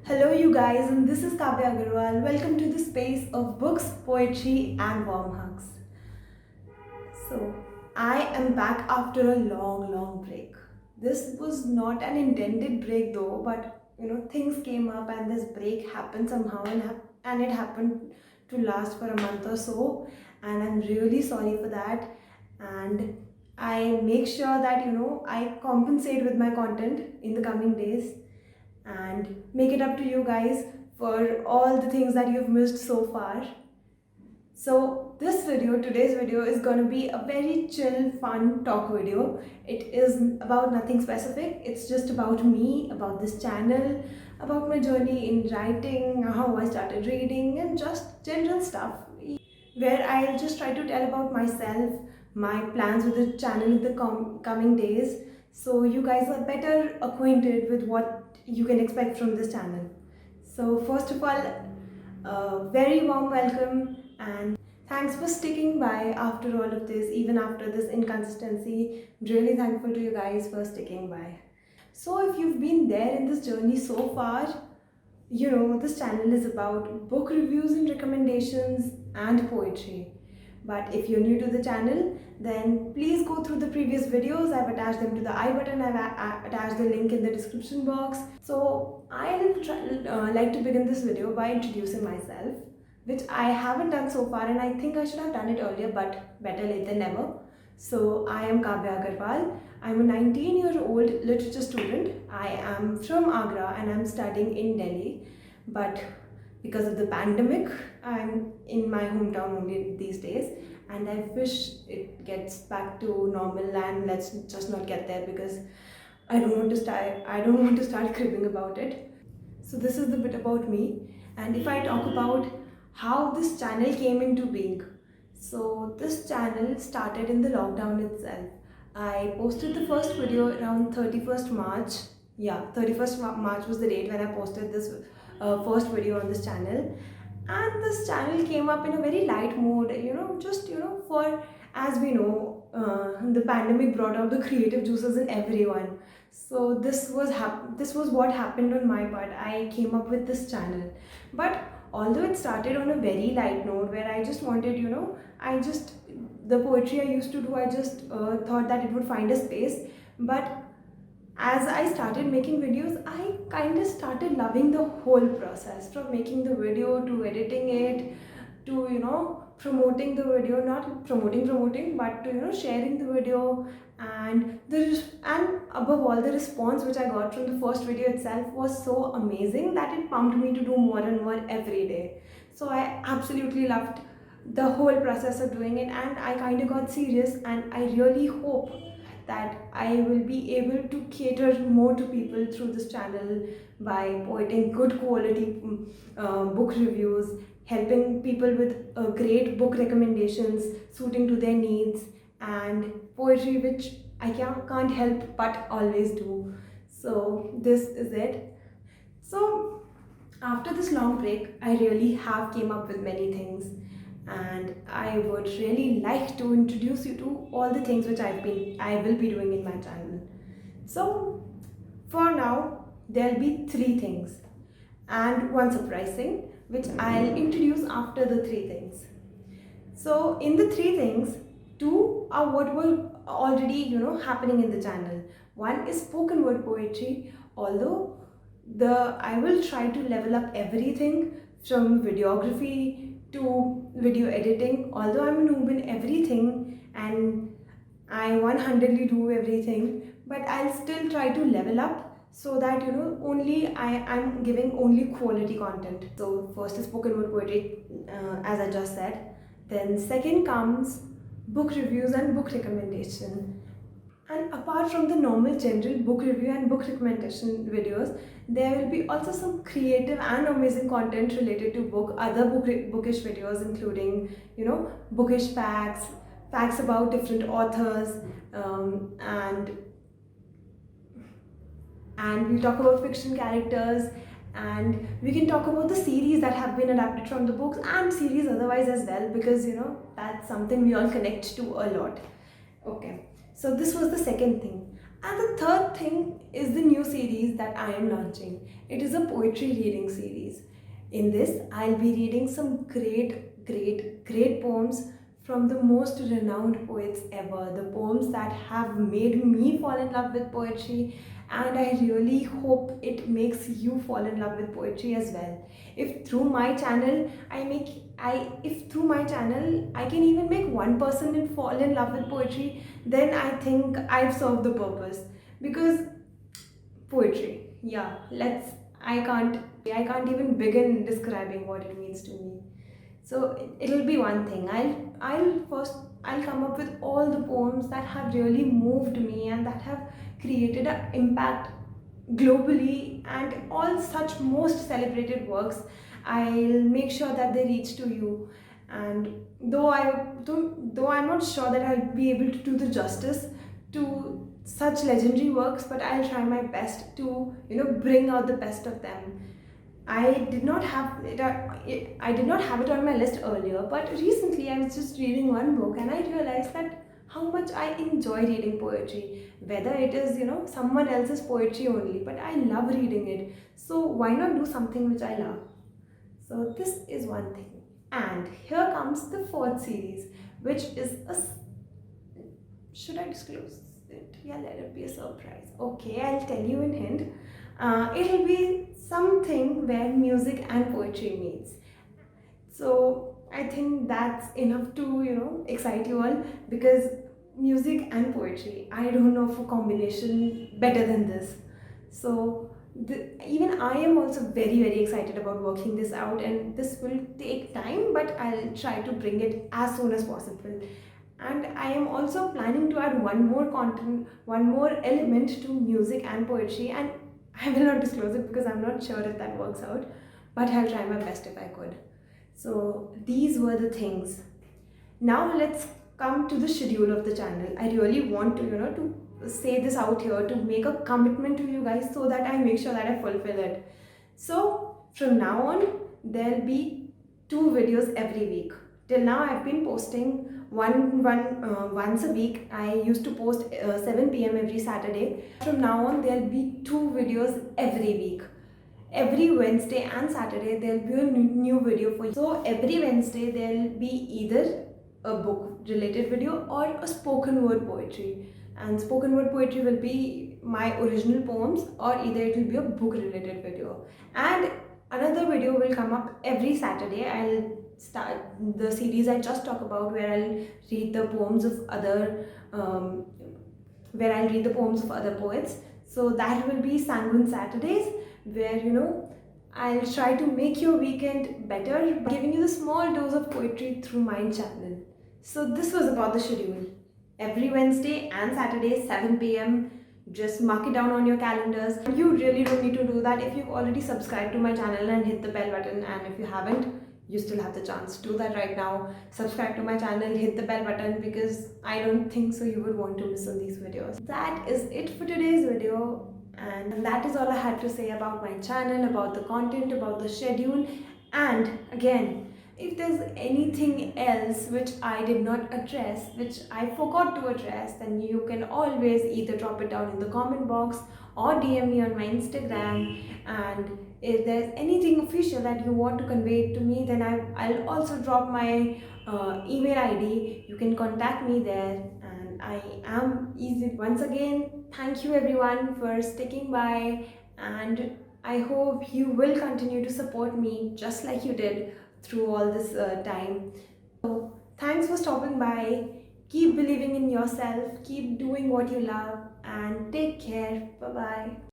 Hello, you guys, and this is Kavya Agarwal. Welcome to the space of books, poetry, and warm hugs. So, I am back after a long break. This was not an intended break though, but things came up and this break happened somehow, and it happened to last for a month or so. And I'm really sorry for that. And I make sure that I compensate with my content in the coming days and make it up to you guys for all the things that you've missed so far. So today's video is going to be a very chill, fun talk video. It is about nothing specific. It's just about me, about this channel, about my journey in writing, how I started reading, and just general stuff. Where I'll just try to tell about myself, my plans with the channel in the coming days, so you guys are better acquainted with what you can expect from this channel. So first of all, a very warm welcome and thanks for sticking by after all of this, even after this inconsistency. I'm really thankful to you guys for sticking by. So if you've been there in this journey so far, this channel is about book reviews and recommendations and poetry. But if you're new to the channel, then please go through the previous videos. I've attached them to the I button. I've attached the link in the description box. So I'll like to begin this video by introducing myself, which I haven't done so far, and I think I should have done it earlier, but better late than never. So I am Kavya Agarwal. I'm a 19-year-old literature student. I am from Agra and I'm studying in Delhi. But because of the pandemic, I'm in my hometown only these days. And I wish it gets back to normal, and let's just not get there because I don't want to start cribbing about it. So this is the bit about me. And if I talk about how this channel came into being, so this channel started in the lockdown itself. I posted the first video around 31st March. Yeah, 31st March was the date when I posted this first video on this channel. And this channel came up in a very light mood, for, as we know, the pandemic brought out the creative juices in everyone. So this was what happened on my part. I came up with this channel. But although it started on a very light note where I just wanted, the poetry I used to do, I just thought that it would find a space. But as I started making videos, I kind of started loving the whole process, from making the video to editing it to promoting the video, not promoting, but to sharing the video. And and above all, the response which I got from the first video itself was so amazing that it pumped me to do more and more every day. So I absolutely loved the whole process of doing it, and I kind of got serious, and I really hope that I will be able to cater more to people through this channel by putting good quality book reviews, helping people with great book recommendations suiting to their needs, and poetry which I can't help but always do. So this is it. So after this long break, I really have came up with many things, and I would really like to introduce you to all the things which I will be doing in my channel. So for now, there'll be three things and one surprising, which I'll introduce after the three things. So in the three things, two are what were already happening in the channel. One is spoken word poetry, although I will try to level up everything from videography to video editing. Although I'm a noob in everything and I 100ly do everything, but I'll still try to level up so that only I'm giving only quality content. So first is spoken word poetry, as I just said. Then second comes book reviews and book recommendation. And apart from the normal general book review and book recommendation videos, there will be also some creative and amazing content related to other bookish videos, including bookish facts about different authors, and we'll talk about fiction characters, and we can talk about the series that have been adapted from the books and series otherwise as well, because that's something we all connect to a lot. Okay, so this was the second thing. And the third thing is the new series that I am launching. It is a poetry reading series. In this, I'll be reading some great poems from the most renowned poets ever. The poems that have made me fall in love with poetry, and I really hope it makes you fall in love with poetry as well. If through my channel if through my channel I can even make one person fall in love with poetry, then I think I've served the purpose. Because poetry, yeah, I can't even begin describing what it means to me. So it'll be one thing. I'll come up with all the poems that have really moved me and that have created an impact globally, and all such most celebrated works. I'll make sure that they reach to you. And though I'm not sure that I'll be able to do the justice to such legendary works, but I'll try my best to bring out the best of them. I did not have it. I did not have it on my list earlier, but recently I was just reading one book and I realized that how much I enjoy reading poetry. Whether it is someone else's poetry only, but I love reading it. So why not do something which I love? So this is one thing. And here comes the fourth series, which is should I disclose it? Yeah, let it be a surprise. Okay, I'll tell you in hint. It'll be something where music and poetry meets. So I think that's enough to excite you all, because music and poetry, I don't know of a combination better than this. So even I am also very excited about working this out, and this will take time, but I'll try to bring it as soon as possible. And I am also planning to add one more element to music and poetry, and I will not disclose it because I'm not sure if that works out, but I'll try my best if I could. So these were the things. Now let's come to the schedule of the channel. I really want to say this out here, to make a commitment to you guys so that I make sure that I fulfill it. So from now on, there'll be 2 videos every week. Till now, I've been posting once a week. I used to post 7 p.m. every Saturday. From now on, there'll be 2 videos every week. Every Wednesday and Saturday, there'll be a new video for you. So every Wednesday, there'll be either a book related video or a spoken word poetry. And spoken word poetry will be my original poems, or either it will be a book related video. And another video will come up every Saturday. I'll start the series I just talked about, where I'll read the poems of other poets. So that will be Sanguine Saturdays, where I'll try to make your weekend better by giving you the small dose of poetry through my channel. So this was about the schedule. Every Wednesday and Saturday, 7 p.m. Just mark it down on your calendars. You really don't need to do that if you've already subscribed to my channel and hit the bell button. And if you haven't, you still have the chance to do that right now. Subscribe to my channel, hit the bell button, because I don't think so you would want to miss on these videos. That is it for today's video. And that is all I had to say about my channel, about the content, about the schedule. And again, if there's anything else which I did not address, which I forgot to address, then you can always either drop it down in the comment box or DM me on my Instagram. And if there's anything official that you want to convey to me, then I'll also drop my email ID. You can contact me there, and I am easy. Once again, thank you everyone for sticking by, and I hope you will continue to support me just like you did through all this time. So thanks for stopping by. Keep believing in yourself, keep doing what you love, and take care. Bye bye.